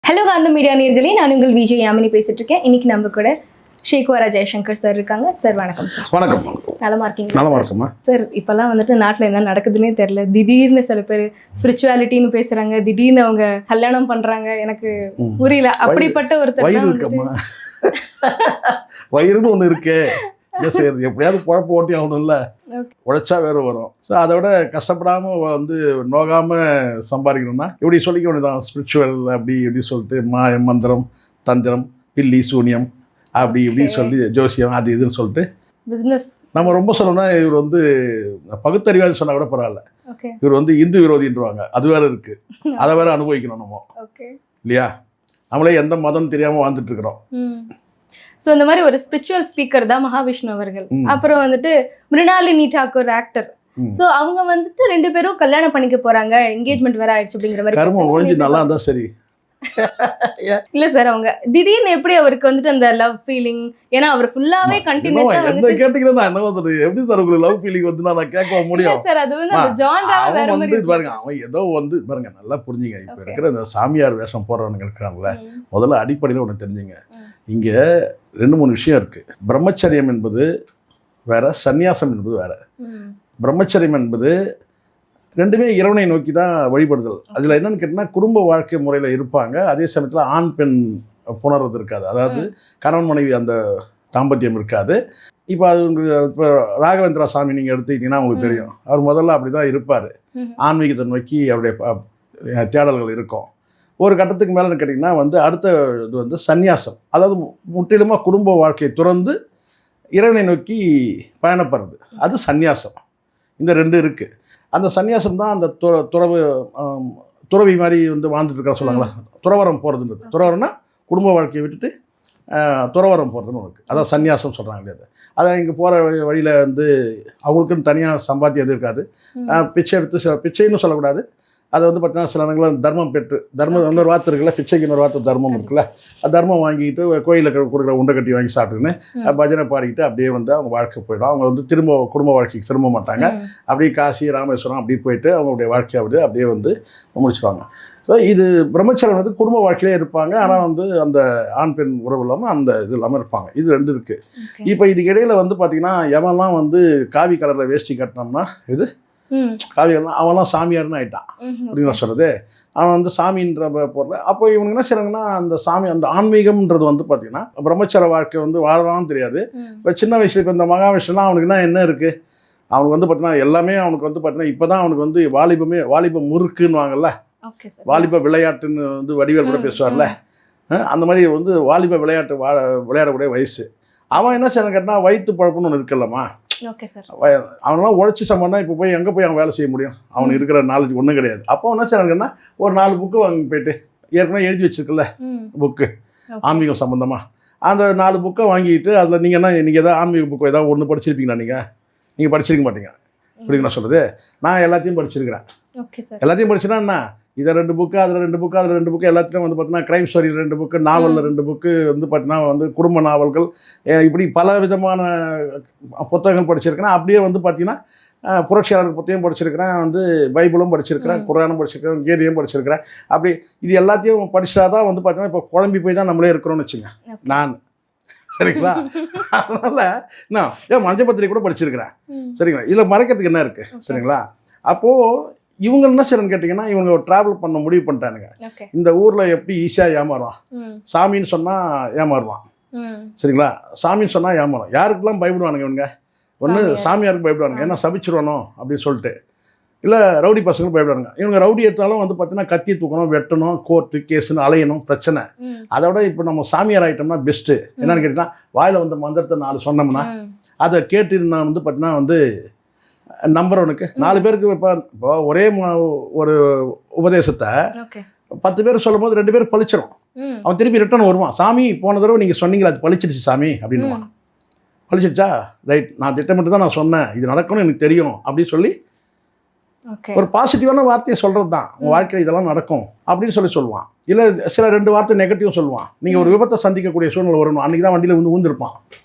Hello காந்த media நேயர்களே, நான் உங்கள் விஜய் யாமினி பேசிட்டு இருக்கேன். இன்னைக்கு நம்ம கூட ஷேக்வாரா ஜெயசங்கர் சார் இருக்காங்க. சார் வணக்கம் சார். வணக்கம். நலமா இருக்கீங்க? நலமா இருக்குமா சார். இப்பெல்லாம் வந்துட்டு நாட்டில் என்ன நடக்குதுன்னே தெரியல. திடீர்னு சில பேர் ஸ்பிரிச்சுவாலிட்டின்னு பேசுறாங்க, திடீர்னு அவங்க கல்யாணம் பண்றாங்க. எனக்கு புரியல. அப்படிப்பட்ட ஒருத்தர் வயிறுன்னு ஒன்று இருக்கே, எப்படியாவது குழப்பம் ஓட்டி ஆகணும்ல, உழைச்சா வேறு வரும். ஸோ அதோட கஷ்டப்படாமல் வந்து நோகாமல் சம்பாதிக்கணும்னா இப்படி சொல்லிக்க வேண்டியதான். ஸ்பிரிச்சுவல் அப்படி இப்படி சொல்லிட்டு மாயம், மந்திரம், தந்திரம், பில்லி, சூனியம் அப்படி இப்படி சொல்லி ஜோசியம் அது இதுன்னு சொல்லிட்டு பிஸ்னஸ். நம்ம ரொம்ப சொல்லணும்னா இவர் வந்து பகுத்தறிவாதி சொன்னால் கூட பரவாயில்ல, இவர் வந்து இந்து விரோதின்றாங்க. அது வேற இருக்கு, அதை வேற அனுபவிக்கணும் நம்ம இல்லையா? நம்மளே எந்த மதம் தெரியாமல் வாழ்ந்துட்டு இருக்கிறோம். ஸோ இந்த மாதிரி ஒரு ஸ்பிரிச்சுவல் ஸ்பீக்கர் தான் மகாவிஷ்ணு அவர்கள். அப்புறம் வந்துட்டு மிருணாலினி டாக்கூர் ஆக்டர். ஸோ அவங்க வந்துட்டு 2 பேரும் கல்யாணம் பண்ணிக்க போறாங்க, என்கேஜ்மெண்ட் வேற ஆயிடுச்சு அப்படிங்கிற மாதிரி. கர்மம் ஒழிஞ்சு நல்லா இருந்தா சரி. இல்ல சார், அவங்க திடீர்னு எப்படி அவருக்கு வந்துட்டு அந்த லவ் ஃபீலிங், ஏன்னா அவர் ஃபுல்லாவே கண்டினியூஸா என்ன கேட்டிங்கன்னா என்ன வந்து எப்படி சார் உங்களுக்கு லவ் ஃபீலிங் வந்து நான் கேட்க முடியும் சார்? அது வந்து அந்த ஜான்ராவே வேற மாதிரி வந்து பாருங்க. அவன் ஏதோ வந்து பாருங்க, நல்லா புரிஞ்சுங்க. இப்போ இருக்கிற இந்த சாமியார் வேஷம் போடுறவங்க இருக்காங்கல்ல, முதல்ல அடிப்படையில் ஒன்று தெரிஞ்சுங்க. இங்கே 2-3 விஷயம் இருக்குது. பிரம்மச்சரியம் என்பது வேற, சந்நியாசம் என்பது வேற. பிரம்மச்சரியம் என்பது ரெண்டுமே இறைவனை நோக்கி தான் வழிபடுதல். அதில் என்னென்னு கேட்டிங்கன்னா, குடும்ப வாழ்க்கை முறையில் இருப்பாங்க, அதே சமயத்தில் ஆண் பெண் புணர்வது இருக்காது. அதாவது கணவன் மனைவி அந்த தாம்பத்தியம் இருக்காது. இப்போ அது இப்போ ராகவேந்திரா சாமி நீங்கள் எடுத்துக்கிட்டிங்கன்னா உங்களுக்கு தெரியும், அவர் முதல்ல அப்படி தான் இருப்பார். ஆன்மீகத்தை நோக்கி அவருடைய தேடல்கள் இருக்கும். ஒரு கட்டத்துக்கு மேலே கேட்டிங்கன்னா வந்து அடுத்த இது வந்து சந்நியாசம். அதாவது முற்றிலுமாக குடும்ப வாழ்க்கையை துறந்து இறைவனை நோக்கி பயணப்படுறது, அது சந்நியாசம். இந்த 2 இருக்குது. அந்த சந்நியாசம் தான் அந்த துறவி மாதிரி வந்து வாழ்ந்துட்டு இருக்கா சொல்லுவாங்களா, துறவரம் போகிறதுன்றது. துறவரம்னா குடும்ப வாழ்க்கையை விட்டுட்டு துறவரம் போகிறதுன்னு இருக்குது. அதான் சந்நியாசம் சொல்கிறாங்க இல்லையா? அதை இங்கே போகிற வழியில் வந்து அவங்களுக்குன்னு தனியாக சம்பாத்தியம் எதுவும் இருக்காது. பிச்சை எடுத்து, பிச்சைன்னு சொல்லக்கூடாது, அதை வந்து பார்த்தீங்கன்னா சில நேரங்களில் தர்மம் பெற்று, தர்மம் இன்னொரு வார்த்தை இருக்குல்ல, பிச்சைக்கு இன்னொரு வார்த்தை தர்மம் இருக்குல்ல, அது தர்மம் வாங்கிட்டு கோயிலில் கொடுக்குற உண்டை கட்டி வாங்கி சாப்பிட்டுன்னு பஜனை பாடிக்கிட்டு அப்படியே வந்து அவங்க வாழ்க்கை போயிடும். அவங்க வந்து திரும்ப குடும்ப வாழ்க்கைக்கு திரும்ப மாட்டாங்க. அப்படியே காசி, ராமேஸ்வரம் அப்படி போயிட்டு அவங்களுடைய வாழ்க்கையாவது அப்படியே வந்து முடிச்சுடுவாங்க. ஸோ இது பிரம்மச்சரியம் வந்து குடும்ப வாழ்க்கையிலே இருப்பாங்க, ஆனால் வந்து அந்த ஆண் பெண் உறவு இல்லாமல் அந்த இது இல்லாமல் இருப்பாங்க. இது 2 இருக்குது. இப்போ இதுக்கு இடையில் வந்து பார்த்திங்கன்னா, எவன்லாம் வந்து காவி கலரில் வேஷ்டி கட்டினோம்னா இது காவியெல்லாம் அவன்லாம் சாமியார்னு ஆகிட்டான் அப்படின்னு சொல்கிறது. அவன் வந்து சாமின்ற போடுற. அப்போ இவங்க என்ன செய்கிறாங்கன்னா, அந்த சாமி அந்த ஆன்மீகம்ன்றது வந்து பார்த்திங்கன்னா பிரம்மச்சர வாழ்க்கை வந்து வாழலாம்னு தெரியாது. இப்போ சின்ன வயசில் இப்போ இந்த மகாவிஷ்ணுலாம் அவனுக்குன்னா என்ன இருக்குது, அவனுக்கு வந்து பார்த்தீங்கன்னா எல்லாமே அவனுக்கு வந்து பார்த்தீங்கன்னா இப்போ தான் அவனுக்கு வந்து வாலிப முறுக்குன்னு வாங்கல்ல, வாலிப விளையாட்டுன்னு வந்து வடிவேல் கூட பேசுவார்ல, அந்த மாதிரி வந்து வாலிப விளையாட்டு விளையாடக்கூடிய வயசு. அவன் என்ன செய்யணும் கேட்டால், வயிற்று பழப்புன்னு ஒன்று இருக்குல்லம்மா, அவனெல்லாம் உழைச்சி சம்பந்தா. இப்போ போய் எங்கே போய் அவன் வேலை செய்ய முடியும்? அவனுக்கு இருக்கிற நாலேஜ் ஒன்றும் கிடையாது. அப்போ என்ன செய்யறாங்கன்னா, ஒரு 4 புக்கு வாங்கி போயிட்டு, ஏற்கனவே எழுதி வச்சிருக்குல்ல புக்கு ஆன்மீகம் சம்மந்தமாக, அந்த 4 புக்கை வாங்கிட்டு அதில் நீங்கள் எதாவது ஆன்மீக புக்கு ஏதாவது ஒன்று படிச்சிருப்பீங்களா? நீங்கள் படிச்சிருக்க மாட்டீங்க அப்படிங்க நான் சொல்கிறது. நான் எல்லாத்தையும் படிச்சிருக்கிறேன். எல்லாத்தையும் படிச்சுன்னா என்ன, இதை 2 புக்கு, அதில் 2 புக்கு, அதில் 2 புக்கு, எல்லாத்தையும் வந்து பார்த்தீங்கன்னா க்ரைம் ஸ்டோரி 2 புக்கு, நாவலில் 2 புக்கு, வந்து பார்த்தீங்கன்னா வந்து குடும்ப நாவல்கள், இப்படி பல விதமான புத்தகங்கள் படிச்சிருக்கிறேன். அப்படியே வந்து பார்த்தீங்கன்னா புரட்சியாளர் புத்தகம் படிச்சிருக்கிறேன், வந்து பைபிளும் படிச்சிருக்கிறேன், குர்ஆனும் படிச்சிருக்கிறேன், கீதையும் படிச்சிருக்கிறேன். அப்படி இது எல்லாத்தையும் படித்தா தான் வந்து பார்த்தீங்கன்னா இப்போ குழம்பி போய் தான் நம்மளே இருக்கிறோன்னு வச்சுங்க நான். சரிங்களா? அதனால் நான் மஞ்சள் பத்திரிகை கூட படிச்சிருக்கிறேன். சரிங்களா? இதில் மறைக்கிறதுக்கு என்ன இருக்குது? சரிங்களா? அப்போது இவங்க என்ன செய்யணும்னு கேட்டிங்கன்னா, இவங்க ட்ராவல் பண்ண முடிவு பண்ணிட்டானுங்க. இந்த ஊரில் எப்படி ஈஸியாக ஏமாறுவான், சாமின்னு சொன்னால் ஏமாறுவான். சரிங்களா? சாமின்னு சொன்னால் ஏமாறும். யாருக்கெல்லாம் பயப்படுவானுங்க இவங்க? ஒன்று சாமியாருக்கு பயப்படுவானுங்க, ஏன்னா சபிச்சிருவானோ அப்படின்னு சொல்லிட்டு. இல்லை ரவுடி பசங்களுக்கு பயப்படுவாங்க. இவங்க ரவுடி எடுத்தாலும் வந்து பார்த்தீங்கன்னா கத்தி தூக்கணும், வெட்டணும், கோர்ட்டு கேஸுன்னு அலையணும், பிரச்சனை. அதோட இப்போ நம்ம சாமியார் ஆகிட்டோம்னா பெஸ்ட்டு. என்னென்னு கேட்டிங்கன்னா, வாயில் வந்து மந்திரத்தை 4 சொன்னோம்னா அதை கேட்டு நான் வந்து பார்த்தீங்கன்னா வந்து நம்புறவனுக்கு 4 பேருக்கு இப்போ ஒரே ஒரு உபதேசத்தை 10 பேர் சொல்லும் போது 2 பேர் பழிச்சிடும். அவன் திருப்பி ரிட்டர்ன் வருவான், சாமி போன தடவை நீங்கள் சொன்னீங்களா அது பழிச்சிடுச்சு சாமி அப்படின்னுவான். பழிச்சிடுச்சா, ரைட், நான் திட்டமிட்டு தான் நான் சொன்னேன், இது நடக்கும்னு எனக்கு தெரியும் அப்படின்னு சொல்லி ஒரு பாசிட்டிவான வார்த்தையை சொல்கிறது தான். உங்கள் வாழ்க்கையில் இதெல்லாம் நடக்கும் அப்படின்னு சொல்லுவான். இல்லை சில 2 வார்த்தை நெகட்டிவ் சொல்லுவான். நீங்கள் ஒரு விபத்தை சந்திக்கக்கூடிய சூழ்நிலை வரணும், அன்றைக்கி தான் வண்டியில் ஊந்துருப்பான்.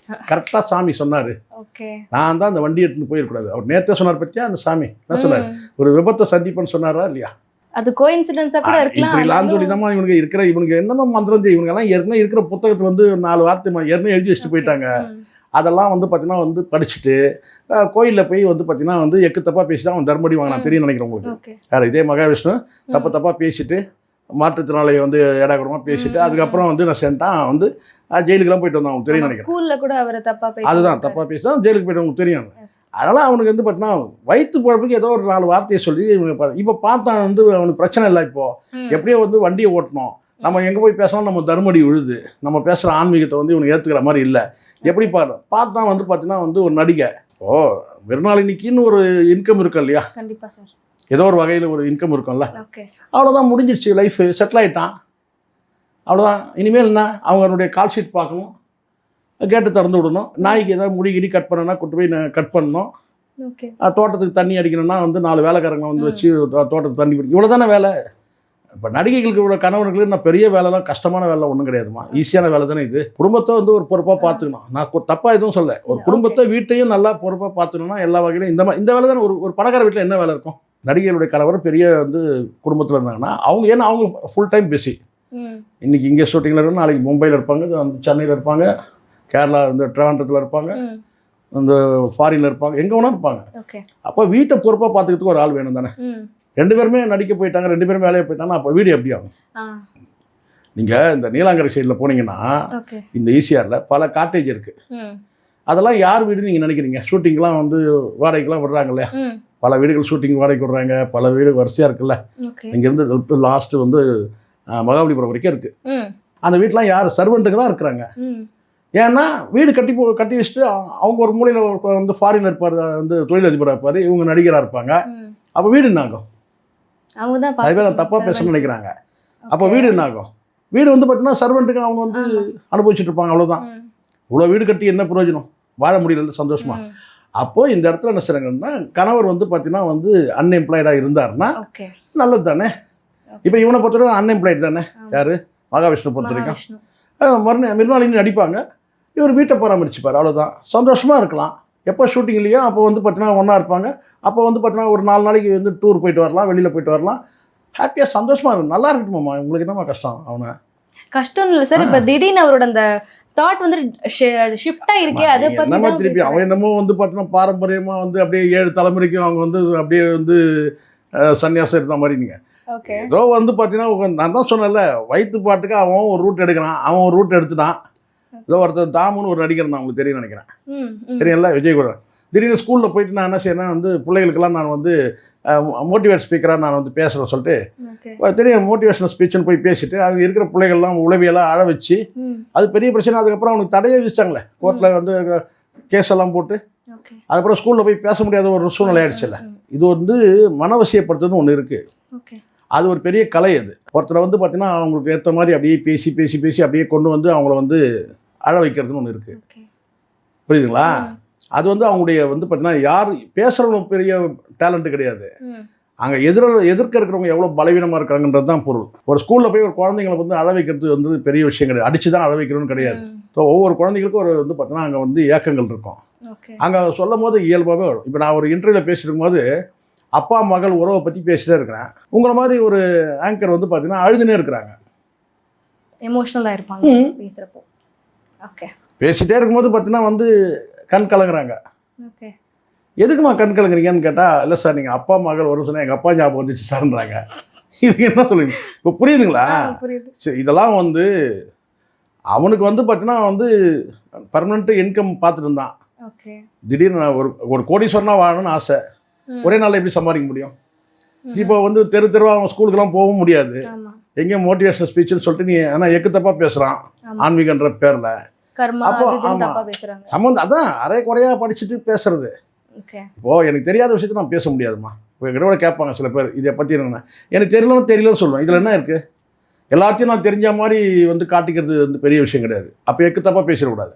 கரெக்டாக சாமி சொன்னார், நான் தான் அந்த வண்டி எடுத்துன்னு போயிருக்கூடாது. அவர் நேற்றே சொன்னார் பற்றியா அந்த சாமி என்ன சொன்னார், ஒரு விபத்தை சந்திப்பேன்னு சொன்னாரா இல்லையா? அது கோஇன்சிடென்ஸா கூட இருக்கலாம். இப்படிலாம் சொல்லி தான் இவனுக்கு என்னமா மந்திரம் தெரியும், இவங்கெல்லாம் ஏற்கனவே இருக்கிற புத்தகத்தில் வந்து 4 வார்த்தை ஏற்கனவே எழுதி வச்சுட்டு போயிட்டாங்க. அதெல்லாம் வந்து பார்த்தீங்கன்னா வந்து படிச்சுட்டு கோயிலில் போய் வந்து பார்த்தீங்கன்னா வந்து எக்கு தப்பாக பேசி தான் அவன் தர்மடி வாங்கினான் தெரியும் நினைக்கிறேன் உங்களுக்கு. வேறு இதே மகாவிஷ்ணு தப்பாக பேசிட்டு மாற்றுத்திறனாளியை வந்து ஏடாகூடமாக பேசிட்டு அதுக்கப்புறம் வந்து நான் சென்ட்டான் வந்து ஜெயிலுக்குலாம் போயிட்டு வந்தான் அவனுக்கு தெரியும் நினைக்கிறேன். ஸ்கூல்ல கூட அவரை தப்பா பேசி அதுதான் தப்பாக பேசி தான் ஜெயிலுக்கு போயிட்டு அவனுக்கு தெரியும். அதனால் அவனுக்கு வந்து பார்த்தீங்கன்னா வயிற்று குழப்புக்கு ஏதோ ஒரு 4 வார்த்தையை சொல்லி இப்போ பார்த்தான் வந்து அவனுக்கு பிரச்சனை இல்லை. இப்போது எப்படியோ வந்து வண்டியை ஓட்டணும், நம்ம எங்கே போய் பேசணும், நம்ம தர்மடி விழுது, நம்ம பேசுகிற ஆன்மீகத்தை வந்து இவனுக்கு ஏற்றுக்கிற மாதிரி இல்லை. எப்படி பார்த்தா வந்து பார்த்தீங்கன்னா வந்து ஒரு நடிகை மிருணாளினிக்குன்னு ஒரு இன்கம் இருக்கும் இல்லையா, கண்டிப்பா சார், ஏதோ ஒரு வகையில் ஒரு இன்கம் இருக்கும்ல, அவ்வளோதான் முடிஞ்சிருச்சு, லைஃப் செட்டில் ஆகிட்டான், அவ்வளோதான். இனிமேல் என்ன, அவங்களுடைய கால் ஷீட் பார்க்கணும், கேட்டு திறந்து விடணும், நாய்க்கு ஏதாவது முடிகிடி கட் பண்ணணும்னா கூட்டு போய் கட் பண்ணணும், தோட்டத்துக்கு தண்ணி அடிக்கணும்னா வந்து 4 வேலைக்காரங்களை வந்து வச்சு தோட்டத்துக்கு தண்ணி பிடிக்கும், இவ்வளோ தானே வேலை. இப்போ நடிகைகளுக்கு இவ்வளோ கணவர்களுக்கு நான் பெரிய வேலைலாம் கஷ்டமான வேலை ஒன்றும் கிடையாதுமா, ஈஸியான வேலை தானே இது. குடும்பத்தை வந்து ஒரு பொறுப்பாக பார்த்துக்கணும், நான் தப்பாக எதுவும் சொல்ல, ஒரு குடும்பத்தை வீட்டையும் நல்லா பொறுப்பாக பார்த்துக்கணும்னா எல்லா வகையிலும் இந்த வேலை தானே. ஒரு பணக்கார வீட்டில் என்ன வேலை இருக்கும், நடிகைகளுடைய கணவர் பெரிய வந்து குடும்பத்தில் இருந்தாங்கன்னா அவங்க ஏன்னா அவங்க ஃபுல் டைம் பிஸி. இன்றைக்கி இங்கே ஷூட்டிங்கில் இருக்கணும், நாளைக்கு மும்பையில் இருப்பாங்க, சென்னையில் இருப்பாங்க, கேரளா இந்த ட்ரிவாண்டத்தில் இருப்பாங்க, இந்த ஃபாரினில் இருப்பாங்க, எங்கே வேணாலும் இருப்பாங்க. அப்போ வீட்டை பொறுப்பாக பார்த்துக்கிறதுக்கு ஒரு ஆள் வேணும் தானே. 2 பேருமே நடிக்க போயிட்டாங்க, 2 பேரும் வேலையை போயிட்டாங்கன்னா அப்போ வீடு எப்படி ஆகும்? நீங்கள் இந்த நீலாங்கரை சைடில் போனீங்கன்னா இந்த ஈசிஆரில் பல காட்டேஜ் இருக்குது. அதெல்லாம் யார் வீடுன்னு நீங்கள் நினைக்கிறீங்க? ஷூட்டிங்லாம் வந்து வாடகைக்கெலாம் விடுறாங்க இல்லையா, பல வீடுகள் ஷூட்டிங் வாடகைக்கு விடுறாங்க, பல வீடு வரிசையாக இருக்குல்ல. இங்கேருந்து லாஸ்ட்டு வந்து மகாபலிபுரம் வரைக்கும் இருக்குது. அந்த வீட்டெலாம் யார் சர்வெண்ட்டுக்கு தான் இருக்கிறாங்க. ஏன்னா வீடு கட்டி வச்சுட்டு அவங்க ஒரு மூலையில் வந்து ஃபாரினில் இருப்பார், வந்து தொழிலதிபராக இருப்பார், இவங்க நடிகராக இருப்பாங்க. அப்போ வீடு என்ன ஆகும்? அதுவே தப்பாக பேசணும்னு நினைக்கிறாங்க. அப்போ வீடு என்ன ஆகும்? வீடு வந்து பார்த்தீங்கன்னா சர்வெண்ட்டுக்கு அவங்க வந்து அனுபவிச்சுட்டு இருப்பாங்க, அவ்வளோதான். இவ்வளோ வீடு கட்டி என்ன பிரயோஜனம், வாழ முடியல சந்தோஷமா. அப்போது இந்த இடத்துல என்ன செய்கிறாங்கன்னா, கணவர் வந்து பார்த்தீங்கன்னா வந்து அன்எம்ப்ளாய்டாக இருந்தாருன்னா நல்லது தானே. இப்போ இவனை பொறுத்த வரைக்கும் அன்எம்ப்ளாய்டு தானே, யார் மகாவிஷ்ணு பொறுத்த வரைக்கும். மிருணாளினி நடிப்பாங்க, இவர் வீட்டை பராமரிச்சுப்பார், அவ்வளோதான். சந்தோஷமாக இருக்கலாம். எப்போ ஷூட்டிங் இல்லையோ அப்போ வந்து பார்த்தீங்கன்னா ஒன்றா இருப்பாங்க. அப்போ வந்து பார்த்தீங்கன்னா ஒரு 4 நாளைக்கு வந்து டூர் போயிட்டு வரலாம், வெளியில் போயிட்டு வரலாம், ஹாப்பியாக சந்தோஷமாக இருக்கும். நல்லா இருக்கட்டுமாம்மா, உங்களுக்கு என்னம்மா கஷ்டம்? அவனை கஷ்டம் இல்லை சார். இப்போ திடீர்னு அவரோட அந்த தாட் வந்து ஷிஃப்டாக இருக்கே, அதை நம்ம திருப்பி அவன் என்னமோ வந்து பார்த்தீங்கன்னா பாரம்பரியமாக வந்து அப்படியே 7 தலைமுறைக்கும் அவங்க வந்து அப்படியே வந்து சன்னியாசம் இருந்த மாதிரி. நீங்கள் ஏதோ வந்து பார்த்தீங்கன்னா நான் தான் சொன்னேன்ல, வயிற்று பாட்டுக்கு அவன் ஒரு ரூட் எடுக்கிறான், அவன் ஒரு ரூட் எடுத்துட்டான். ஏதோ ஒருத்தர் தாமுன்னு ஒரு நடிகர் நான் உங்களுக்கு தெரியும் நினைக்கிறேன், தெரியும்ல, விஜய் கூட. திடீர்னு ஸ்கூலில் போயிட்டு நான் என்ன செய்யறேன்னா வந்து பிள்ளைகளுக்கெல்லாம் நான் வந்து மோட்டிவேட் ஸ்பீக்கராக நான் வந்து பேசுகிறேன் சொல்லிட்டு தெரியும், மோட்டிவேஷனல் ஸ்பீச்சுன்னு போய் பேசிட்டு அவங்க இருக்கிற பிள்ளைகள்லாம் உளவியெல்லாம் அழ வச்சு அது பெரிய பிரச்சனை. அதுக்கப்புறம் அவனுக்கு தடையே விதிச்சாங்களே, கோர்ட்டில் வந்து கேஸெல்லாம் போட்டு அதுக்கப்புறம் ஸ்கூலில் போய் பேச முடியாத ஒரு சூழ்நிலை ஆயிடுச்சுல்ல. இது வந்து மனவசியப்படுத்துன்னு ஒன்று இருக்குது, அது ஒரு பெரிய கலை. அது ஒருத்தரை வந்து பார்த்தீங்கன்னா அவங்களுக்கு ஏற்ற மாதிரி அப்படியே பேசி பேசி பேசி அப்படியே கொண்டு வந்து அவங்கள வந்து அழ வைக்கிறதுன்னு ஒன்று இருக்குது, புரியுதுங்களா? அது வந்து அவங்களுடைய வந்து பார்த்தீங்கன்னா யார் பேசுகிறவங்க பெரிய டேலண்ட்டு கிடையாது, அங்கே எதிர்க்க இருக்கிறவங்க எவ்வளோ பலவீனமாக இருக்கிறாங்கன்றது தான் பொருள். ஒரு ஸ்கூலில் போய் ஒரு குழந்தைங்களை வந்து அழ வைக்கிறது வந்து பெரிய விஷயம் கிடையாது, அடித்து தான் அழ வைக்கணும்னு கிடையாது. ஸோ ஒவ்வொரு குழந்தைங்களுக்கும் ஒரு வந்து பார்த்தீங்கன்னா அங்கே வந்து ஏக்கங்கள் இருக்கும், அங்கே சொல்லும் போது இயல்பாகவே வரும். இப்போ நான் ஒரு இன்டர்வியூவில் பேசியிருக்கும் போது அப்பா மகள் உறவை பற்றி பேசிட்டே இருக்கிறேன், உங்களை மாதிரி ஒரு ஆங்கர் வந்து பார்த்தீங்கன்னா அழுதுனே இருக்கிறாங்க, எமோஷனலாக இருப்பாங்க பேசுகிறப்போ. ஓகே, பேசிகிட்டே இருக்கும்போது பார்த்தீங்கன்னா வந்து கண் கலங்குறாங்க. ஓகே, எதுக்குமா கண் கலங்குறீங்கன்னு கேட்டால், இல்லை சார் நீங்கள் அப்பா மகள் வரும் சொன்னால் எங்கள் அப்பா ஞாபகம் வந்துச்சு சார்ன்றாங்க. இதுக்கு என்ன சொல்லுங்க இப்போ, புரியுதுங்களா? சரி, இதெல்லாம் வந்து அவனுக்கு வந்து பார்த்தீங்கன்னா வந்து பர்மனெண்ட்டு இன்கம் பார்த்துட்டு இருந்தான். திடீர்னு நான் ஒரு கோடீஸ்வரனாக வாழணும்னு ஆசை, ஒரே நாளில் எப்படி சம்பாதிக்க முடியும்? இப்போ வந்து தெருவாக அவன் ஸ்கூலுக்கெல்லாம் போகவும் முடியாது, எங்கேயும் மோட்டிவேஷனல் ஸ்பீச்சுன்னு சொல்லிட்டு நீ ஆனால் எக்கு தப்பாக பேசுகிறான் ஆன்மீகன்ற பேரில். அப்போ ஆமாம் சம்மந்தம், அதான் அரை குறையாக படிச்சுட்டு பேசுறது. இப்போது எனக்கு தெரியாத விஷயத்த நான் பேச முடியாதுமா. இப்போ எங்கிட்ட கூட கேட்பாங்க சில பேர், இதை பற்றி என்னென்ன எனக்கு தெரியலன்னு சொல்லுவேன். இதில் என்ன இருக்குது, எல்லாத்தையும் நான் தெரிஞ்ச மாதிரி வந்து காட்டிக்கிறது வந்து பெரிய விஷயம் கிடையாது. அப்போ எக்கு தப்பாக பேசிடக்கூடாது.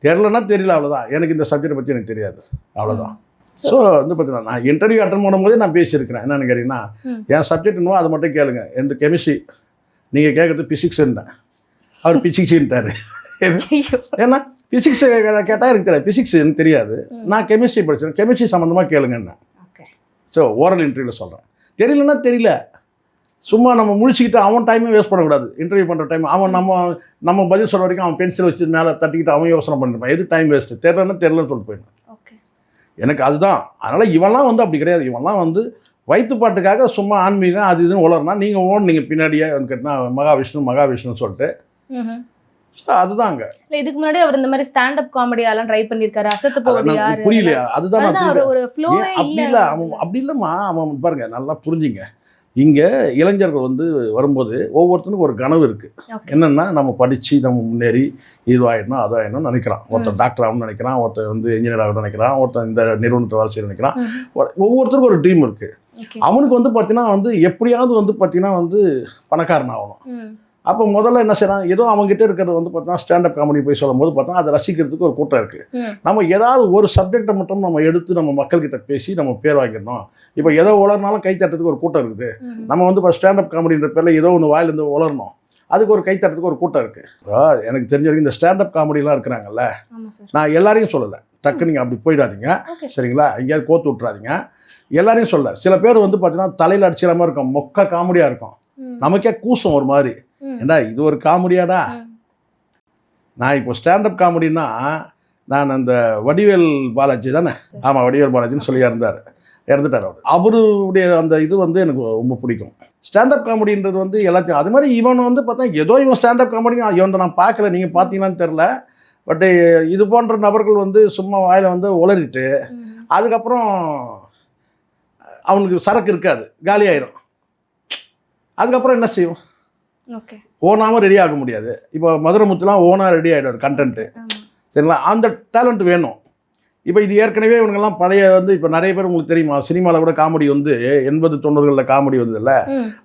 தெரியலன்னா தெரியல, அவ்வளோதான். எனக்கு இந்த சப்ஜெக்டை பற்றி எனக்கு தெரியாது, அவ்வளோதான். ஸோ வந்து பார்த்தீங்கன்னா நான் இன்டர்வியூ அட்டன் பண்ணும்போதே நான் பேசியிருக்கிறேன். என்னென்னு கேட்டிங்கன்னா, என் சப்ஜெக்ட் என்னவோ அதை மட்டும் கேளுங்க. எந்த கெமிஸ்ட்ரி நீங்கள் கேட்குறது பிசிக்ஸ்ன்றேன், அவர் பிசிக்ஸ்ன்ட்டார். ஏன்னா ஃபிசிக்ஸ் கேட்டால் எனக்கு தெரியாது, ஃபிசிக்ஸ் எனக்கு தெரியாது, நான் கெமிஸ்ட்ரி படித்தேன், கெமிஸ்ட்ரி சம்மந்தமாக கேளுங்கன்னு. ஸோ ஓரல் இன்டர்வியூவில் சொல்கிறேன். தெரியலன்னா தெரியல, சும்மா நம்ம முழிச்சிக்கிட்டு அவன் டைமே வேஸ்ட் பண்ணக்கூடாது. இன்டர்வியூ பண்ணுற டைம் அவன் நம்ம பதில் சொல்கிற வரைக்கும் அவன் பென்சில் வச்சு மேலே தட்டிக்கிட்டு அவன் யோசனை பண்ணிருப்பான். எது டைம் வேஸ்ட்டு, தெரிலன்னு சொல்லிட்டு போயிடும். எனக்கு அதுதான். அதனால் இவன்லாம் வந்து அப்படி கிடையாது. இவன்லாம் வந்து வயிற்றுப்பாட்டுக்காக சும்மா ஆன்மீகம் அது இதுன்னு உளர்னா நீங்கள் பின்னாடியே வந்து கேட்டால் மகாவிஷ்ணுன்னு சொல்லிட்டு அதுதான் அங்கே. இதுக்கு முன்னாடி அவர் இந்த மாதிரி ஸ்டாண்டப் காமெடியாலாம் ட்ரை பண்ணியிருக்காரு. அசத்து போகுது யாரு புரியலையா? அதுதான் ஒரு ஃப்ளோவே அப்படி இல்லை. அவன் அப்படி இல்லைம்மா. அவன் பாருங்க நல்லா புரிஞ்சுங்க. இங்கே இளைஞர்கள் வந்து வரும்போது ஒவ்வொருத்தனுக்கும் ஒரு கனவு இருக்குது. என்னென்னா நம்ம படித்து நம்ம முன்னேறி இதுவாகிடணும் அதாகிடணும்னு நினைக்கிறான். ஒருத்தன் டாக்டர் ஆகணும்னு நினைக்கிறான், ஒருத்தன் வந்து இன்ஜினியர் ஆகணும்னு நினைக்கிறான், ஒருத்தன் இந்த நிறுவனத்தை வேலை செய்ய நினைக்கிறான். ஒவ்வொருத்தருக்கும் ஒரு ட்ரீம் இருக்குது. அவனுக்கு வந்து பார்த்தீங்கன்னா வந்து எப்படியாவது வந்து பார்த்தீங்கன்னா வந்து பணக்காரன் ஆகணும். அப்போ முதல்ல என்ன செய்யறான், ஏதோ அவங்ககிட்ட இருக்கிறது வந்து பார்த்தீங்கன்னா ஸ்டாண்டப் காமெடி போய் சொல்லும் போது பார்த்தா அதை ரசிக்கிறதுக்கு ஒரு கூட்டம் இருக்குது. நம்ம ஏதாவது ஒரு சப்ஜெக்டை மட்டும் நம்ம எடுத்து நம்ம மக்கள்கிட்ட பேசி நம்ம பேர் வாங்கிடணும். இப்போ ஏதோ உளர்னாலும் கை தட்டுறதுக்கு ஒரு கூட்டம் இருக்குது. நம்ம வந்து இப்போ ஸ்டாண்டப் காமெடின்ற பேரில் ஏதோ ஒன்று வாயிலேருந்து உளரணும், அதுக்கு ஒரு கை தட்டுறதுக்கு ஒரு கூட்டம் இருக்குது. எனக்கு தெரிஞ்ச வரைக்கும் இந்த ஸ்டாண்டப் காமெடிலாம் இருக்கிறாங்கல்ல, நான் எல்லாரையும் சொல்லலை, டக்கு நீங்கள் அப்படி போயிடாதீங்க சரிங்களா, எங்கேயாவது கோத்து விட்றாதீங்க. எல்லாரையும் சொல்ல, சில பேர் வந்து பார்த்தீங்கன்னா தலையில் அடிச்சிட மாதிரி இருக்கும், மொக்க காமெடியாக இருக்கும், நமக்கே கூசம் ஒரு மாதிரி. ஏண்டா இது ஒரு காமெடியாடா? நான் இப்போ ஸ்டாண்டப் காமெடின்னா நான் அந்த வடிவேல் பாலாஜி தானே, ஆமாம் வடிவேல் பாலாஜின்னு சொல்லி இறந்துட்டார் அவர். அவருடைய அந்த இது வந்து எனக்கு ரொம்ப பிடிக்கும். ஸ்டாண்டப் காமெடின்றது வந்து எல்லாத்தையும் அது மாதிரி இவன் வந்து பார்த்தா ஏதோ இவன் ஸ்டாண்டப் காமெடி இவன் நான் பார்க்கல, நீங்கள் பார்த்தீங்களான்னு தெரில. பட்டு இது போன்ற நபர்கள் வந்து சும்மா வாயில் வந்து உளறிட்டு அதுக்கப்புறம் அவனுக்கு சரக்கு இருக்காது, காலியாயிரும். அதுக்கப்புறம் என்ன செய்வோம், ஓனாமல் ரெடி ஆக முடியாது. இப்போ மதுரை முத்துலாம் ஓனாக ரெடி ஆகிடுவார் கண்டென்ட்டு சரிங்களா, அந்த டேலண்ட் வேணும். இப்போ இது ஏற்கனவே இவங்கெல்லாம் பழைய வந்து இப்போ நிறைய பேர் உங்களுக்கு தெரியுமா, சினிமாவில் கூட காமெடி வந்து 80-90களில் காமெடி வந்து இல்லை,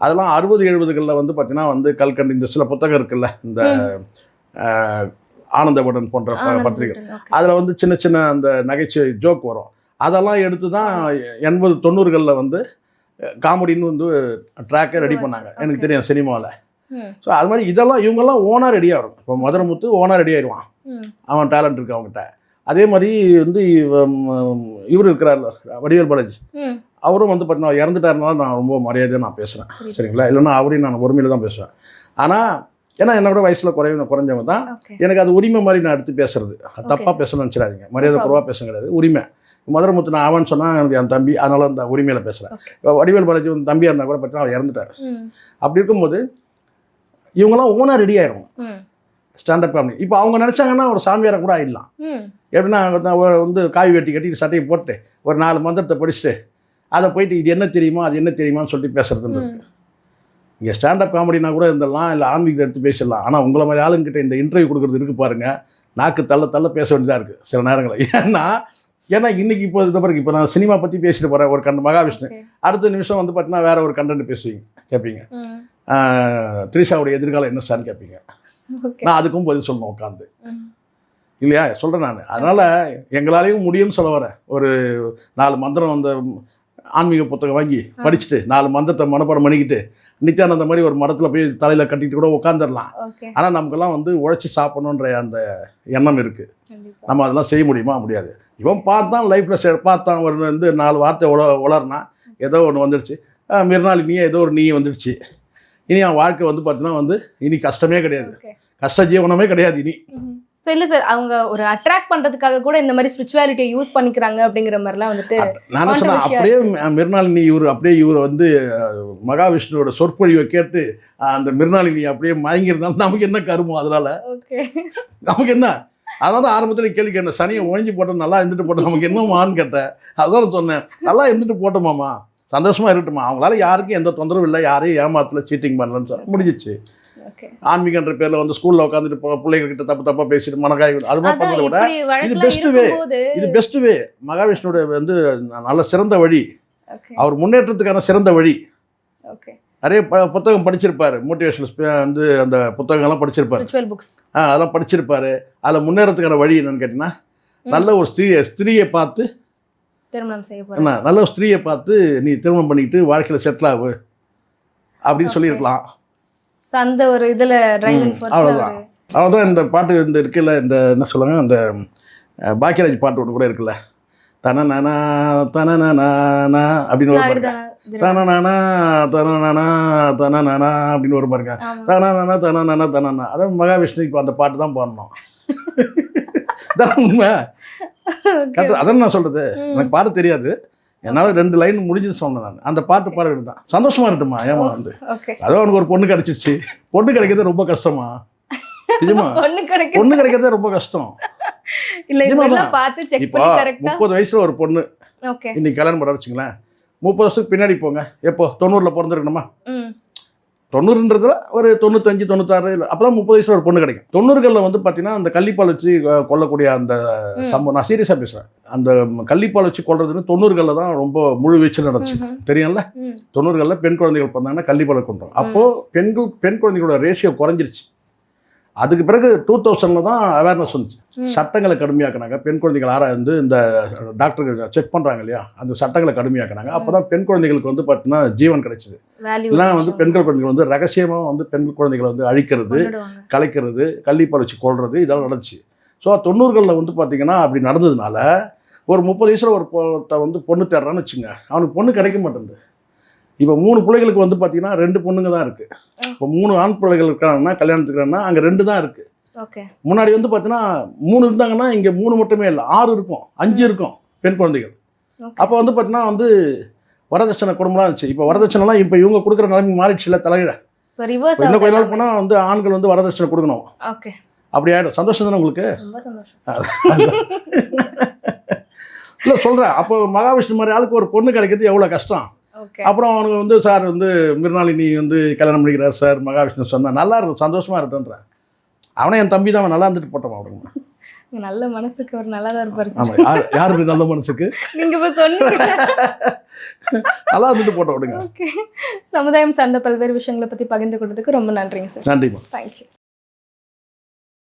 அதெல்லாம் 60-70களில் வந்து பார்த்தீங்கன்னா வந்து கல்கண்டு இந்த சில புத்தகம் இருக்குல்ல, இந்த ஆனந்தபடன் போன்ற பத்திரிகை, அதில் வந்து சின்ன சின்ன அந்த நகைச்சுவை ஜோக் வரும். அதெல்லாம் எடுத்து தான் 80-90களில் வந்து காமெடின்னு வந்து ட்ராக்கை ரெடி பண்ணாங்க, எனக்கு தெரியும் சினிமாவில். ஸோ அது மாதிரி இதெல்லாம் இவங்கெல்லாம் ஓனாக ரெடியாக இருக்கும். இப்போ மதுரை முத்து ஓனாக ரெடி ஆகிடுவான், அவன் டேலண்ட் இருக்கு அவங்ககிட்ட. அதே மாதிரி வந்து இவர் இருக்கிறார்ல வடிவேல் பாலாஜி, அவரும் வந்து பார்த்தீங்கன்னா இறந்துட்டாருனால நான் ரொம்ப மரியாதையாக நான் பேசுகிறேன் சரிங்களா, இல்லைன்னா அவரையும் நான் ஒருமையில் தான் பேசுவேன். ஆனால் ஏன்னா என்னோட வயசில் குறைஞ்சவங்க தான், எனக்கு அது உரிமை மாதிரி நான் எடுத்து பேசுறது, தப்பாக பேசணும்னு நினச்சிடாதீங்க, மரியாதை குறைவாக பேச கிடையாது, உரிமை. மதுரை முத்து நான் அவன் சொன்னால் எனக்கு என் தம்பி, அதனால அந்த உரிமையில் பேசுகிறேன். இப்போ வடிவேல் பாலாஜி வந்து தம்பியாக இருந்தால் கூட பார்த்தீங்கன்னா அவர் இறந்துட்டார். அப்படி இருக்கும்போது இவங்கெல்லாம் ஓனாக ரெடி ஆயிடும் ஸ்டாண்டப் காமெடி. இப்போ அவங்க நினச்சாங்கன்னா ஒரு சாமியாரை கூட ஆயிடலாம். எப்படின்னா வந்து காய் வெட்டி கட்டி சட்டையை போட்டு ஒரு 4 மந்திரத்தை படிச்சுட்டு அதை போயிட்டு இது என்ன தெரியுமா அது என்ன தெரியுமான்னு சொல்லிட்டு பேசுறதுன்னு இருக்கு. இங்கே ஸ்டாண்டப் காமெடினா கூட இருந்தெல்லாம் இல்லை ஆன்மீகத்தை எடுத்து பேசிடலாம். ஆனால் உங்களை மாதிரி ஆளுங்கிட்ட இந்த இன்டர்வியூ கொடுக்குறது இருக்குது பாருங்கள், நாக்கு தள்ள பேச வேண்டியதாக இருக்குது சில நேரங்களில். ஏன்னா இன்றைக்கி இப்போ இந்த பிறகு இப்போ நான் சினிமா பற்றி பேசிட்டு போகிறேன் ஒரு மகாவிஷ்ணு, அடுத்த நிமிஷம் வந்து பார்த்தீங்கன்னா வேறு ஒரு கண்டென்ட் பேசுவீங்க, கேட்பீங்க த்ரிஷாவுடைய எதிர்காலம் என்ன சார்னு கேட்பீங்க. நான் அதுக்கும் பதில் சொல்லணும் உட்காந்து இல்லையா, சொல்கிறேன் நான். அதனால் எங்களாலேயும் முடியும்னு சொல்ல வரேன். ஒரு 4 மந்திரம் அந்த ஆன்மீக புத்தகம் வாங்கி படிச்சுட்டு 4 மந்திரத்தை மனப்பாடம் பண்ணிக்கிட்டு நித்யானந்த மாதிரி ஒரு மரத்தில் போய் தலையில் கட்டிட்டு கூட உட்காந்துடலாம். ஆனால் நமக்கெல்லாம் வந்து உழைச்சி சாப்பிடணுன்ற அந்த எண்ணம் இருக்குது. நம்ம அதெல்லாம் செய்ய முடியுமா? முடியாது. இவன் பார்த்தான் லைஃப்பில் பார்த்தான் ஒரு வந்து 4 வார்த்தை உளர்னா ஏதோ ஒன்று வந்துடுச்சு, மிருனாளினியே ஏதோ ஒரு நீ வந்துடுச்சு. இனி அவன் வாழ்க்கை வந்து பார்த்தீங்கன்னா வந்து இனி கஷ்டமே கிடையாது, கஷ்ட ஜீவனமே கிடையாது இனி. ஸோ இல்லை சார், அவங்க ஒரு அட்ராக்ட் பண்ணுறதுக்காக கூட இந்த மாதிரி ஸ்பிரிச்சுவாலிட்டியை யூஸ் பண்ணிக்கிறாங்க அப்படிங்கிற மாதிரிலாம் வந்துட்டு நான் என்ன சொன்னேன், அப்படியே மிருனாளினி இவர் வந்து மகாவிஷ்ணுவோட சொற்பொழிவை கேட்டு அந்த மிருனாளினி அப்படியே மயங்கிருந்தாலும் நமக்கு என்ன கருமோ அதனால நமக்கு என்ன. அதாவது ஆரம்பத்தில் கேள்வி கேட்டேன், சனியை ஒழிஞ்சு போட்டோம் நல்லா இருந்துட்டு போட்டோம் நமக்கு என்னமான்னு கேட்டேன். அதுதான் சொன்னேன், நல்லா இருந்துட்டு போட்டோமாம்மா, சந்தோஷமாக இருக்கட்டுமா, அவங்களால யாருக்கும் எந்த தொந்தரவும் இல்லை, யாரையும் ஏமாத்தில் சீட்டிங் பண்ணலன்னு சொல்ல முடிஞ்சிச்சு. ஆன்மீகன்ற பேரில் வந்து ஸ்கூலில் உட்காந்துட்டு பிள்ளைங்கக்கிட்ட தப்பாக பேசிட்டு மனக்காய் அது மாதிரி பண்ணுறத விட இது பெஸ்ட் வே. மகாவிஷ்ணுடைய வந்து நல்ல சிறந்த வழி, அவர் முன்னேற்றத்துக்கான சிறந்த வழி. நிறைய புத்தகம் படிச்சிருப்பாரு, மோட்டிவேஷனல் வந்து அந்த புத்தகங்கள்லாம் படிச்சிருப்பாரு, அதெல்லாம் படிச்சிருப்பாரு. அதில் முன்னேறத்துக்கான வழி என்னன்னு கேட்டிங்கன்னா, நல்ல ஒரு ஸ்திரீயை பார்த்து நல்ல ஒரு ஸ்திரீயை பார்த்து நீ திருமணம் பண்ணிக்கிட்டு வாழ்க்கையில் செட்டில் ஆகு அப்படின்னு சொல்லியிருக்கலாம். அந்த ஒரு இதில் அவ்வளோதான். இந்த பாட்டு இந்த இருக்குல்ல, இந்த என்ன சொல்லுங்க, இந்த பாக்கியராஜ் பாட்டு ஒன்று கூட இருக்குல்ல, தனநானா தனநானா அப்படின்னு ஒரு பாருங்க. தனநானா தனநானா தனநானா அப்படின்னு ஒரு பாருங்க. தனநானா தனநானா தனனா. அதான் மகாவிஷ்ணு இப்போ அந்த பாட்டு தான் பாடணும். இதான் உண்மை. கரெக்டாக அதான் நான் சொல்கிறது. எனக்கு பாட தெரியாது, என்னால் 2 லைன் முடிஞ்சு சொன்னேன் நான். அந்த பாட்டு பாட வேண்டியது தான். சந்தோஷமா இருக்கட்டுமா, ஏமா வந்து அதான் அவனுக்கு ஒரு பொண்ணு கிடைச்சிருச்சு. பொண்ணு கிடைக்கிறது ரொம்ப கஷ்டமா? நிஜமா பொண்ணு கிடைக்கிறதே ரொம்ப கஷ்டம். இப்போ 30 வயசுல ஒரு பொண்ணு இன்னைக்கு கல்யாணம் பண்ண வச்சுங்களேன், 30 வருஷத்துக்கு பின்னாடி போங்க, எப்போ 90ல் பிறந்திருக்கணுமா? 90ன்றதுல ஒரு 95 96 இல்லை, அப்போதான் 30 வயசுல ஒரு பொண்ணு கிடைக்கும். 90களில் வந்து பார்த்தீங்கன்னா அந்த கள்ளிப்பால் வச்சு கொல்லக்கூடிய அந்த சம்பவம், நான் சீரியஸாக பேசுகிறேன். அந்த கள்ளிப்பால் வச்சு கொள்றதுன்னு 90களில் தான் ரொம்ப முழு வீச்சில் நடந்துச்சு. தெரியும்ல, 90களில் பெண் குழந்தைகள் பிறந்தாங்கன்னா கள்ளிப்பால் கொண்டோம். அப்போது பெண் குழந்தைகளோட ரேஷியோ குறைஞ்சிருச்சு. அதுக்கு பிறகு 2000ல் தான் அவேர்னஸ் வந்துச்சு. சட்டங்களை கடுமையாக்கினாங்க. பெண் குழந்தைகள் ஆராய்ந்து இந்த டாக்டர்கள் செக் பண்ணுறாங்க இல்லையா, அந்த சட்டங்களை கடுமையாக்கினாங்க. அப்போ தான் பெண் குழந்தைகளுக்கு வந்து பார்த்தீங்கன்னா ஜீவன் கிடைச்சிது. இல்லைனா வந்து பெண்கள் குழந்தைகள் வந்து ரகசியமாக வந்து பெண் குழந்தைகளை வந்து அழிக்கிறது, கலைக்கிறது, கள்ளிப்பால் வச்சு கொள்வது, இதெல்லாம் நடந்துச்சு. ஸோ 90களில் வந்து பார்த்தீங்கன்னா அப்படி நடந்ததுனால ஒரு 30 வயசில் ஒரு வந்து பொண்ணு தேடுறான்னு வச்சுங்க, அவனுக்கு பொண்ணு கிடைக்க மாட்டேங்குது. இப்போ 3 பிள்ளைகளுக்கு வந்து பார்த்தீங்கன்னா 2 பொண்ணுங்க தான் இருக்குது. இப்போ 3 ஆண் பிள்ளைகள் இருக்கிறாங்கன்னா கல்யாணத்துக்குறாங்கன்னா அங்கே 2 தான் இருக்குது. முன்னாடி வந்து பார்த்தீங்கன்னா 3 இருந்தாங்கன்னா இங்கே 3 மட்டுமே இல்லை, 6 இருக்கும், 5 இருக்கும் பெண் குழந்தைகள். அப்போ வந்து பார்த்தீங்கன்னா வந்து வரதட்சணை குடும்பம்லாம் இருந்துச்சு. இப்போ வரதட்சணைலாம் இப்போ இவங்க கொடுக்குற நிலைமை மாறிடுச்சு இல்லை, தலையிட. இன்னும் கொஞ்ச நாள் போனால் வந்து ஆண்கள் வந்து வரதட்சணை கொடுக்கணும். அப்படி ஆகிடும். சந்தோஷம் தானே உங்களுக்கு? இல்லை சொல்கிறேன். அப்போ மகாவிஷ்ணு மாதிரி ஆளுக்கு ஒரு பொண்ணு கிடைக்கிறது எவ்வளோ கஷ்டம். அப்புறம் அவனுக்கு வந்து சார் வந்து மிருனாளினி வந்து கல்யாணம் பண்ணிக்கிறார் சார், மகாவிஷ்ணு சொன்னால் நல்லா இருக்கும், சந்தோஷமாக இருக்குன்றேன். அவனே என் தம்பி தான், அவன் நல்லா இருந்துட்டு போட்டோம். அவனுக்கு நல்ல மனசுக்கு ஒரு நல்லா தான் இருப்பாரு. ஆமாம், யாருக்கு நல்ல மனசுக்கு நீங்க இப்போ சொன்னீங்க நல்லா இருந்துட்டு போட்டோம். விடுங்க. சமுதாயம் சார்ந்த பல்வேறு விஷயங்களை பற்றி பகிர்ந்து கொண்டதுக்கு ரொம்ப நன்றிங்க சார். நன்றிம்மா. தேங்க்யூ.